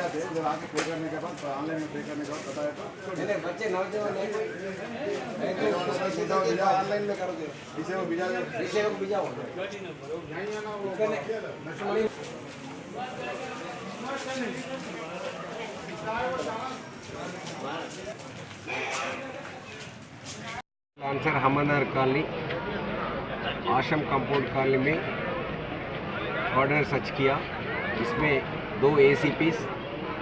जाते हैं, जब आके पे करने के बाद ऑनलाइन में पे करने के बाद बताया तो बच्चे नौजवान ऑनलाइन में करोगे इसे वो बीजा विषय को बीजा आंसर हमनर कॉलोनी आश्रम कंपाउंड कॉलोनी में ऑर्डर सर्च किया। इसमें 2 ACPs,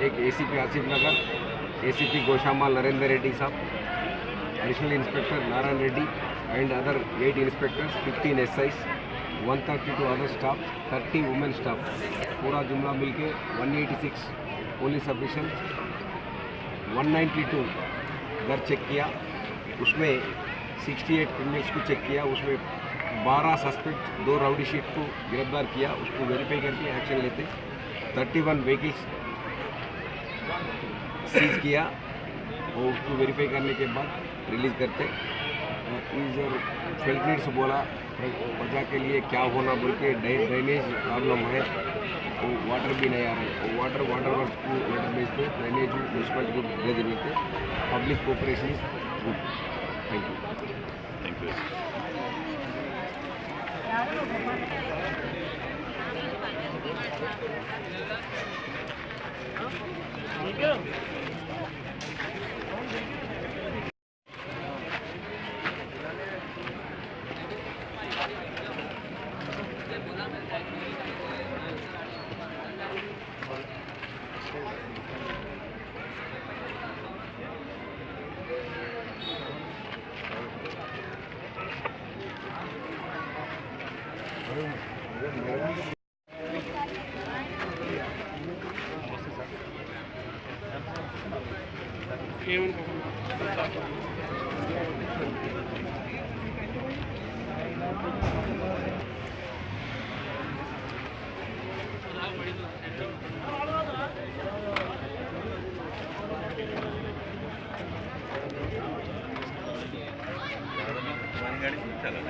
एक ACP आसिफ नगर, ACP गोशामाल नरेंद्र रेड्डी साहब, additional inspector Narayan Reddy and other 8 inspectors, 15 SIs, 132 other staff, 30 women staff, पूरा जुमला मिलके 186 पुलिस ऑफिसर, 192 घर चेक किया। उसमें 68 क्रिमिनल्स को चेक किया। उसमें 12 सस्पेक्ट, 2 राउडी शीट को गिरफ्तार किया, उसको वेरीफाई करके एक्शन लेते। 31 व्हीकल्स सीज किया और उसको वेरीफाई करने के बाद रिलीज़ करते। और फेल्टनीड्स बोला प्रजा के लिए क्या होना बोल के ड्रेनेज प्रॉब्लम है, वो वाटर भी नहीं आ रहा है। वो वाटर वर्क्स को लेटर भेजते, ड्रेनेज म्यूनसिपलिटी को भेज देते। Public cooperation is good. Thank you. चलो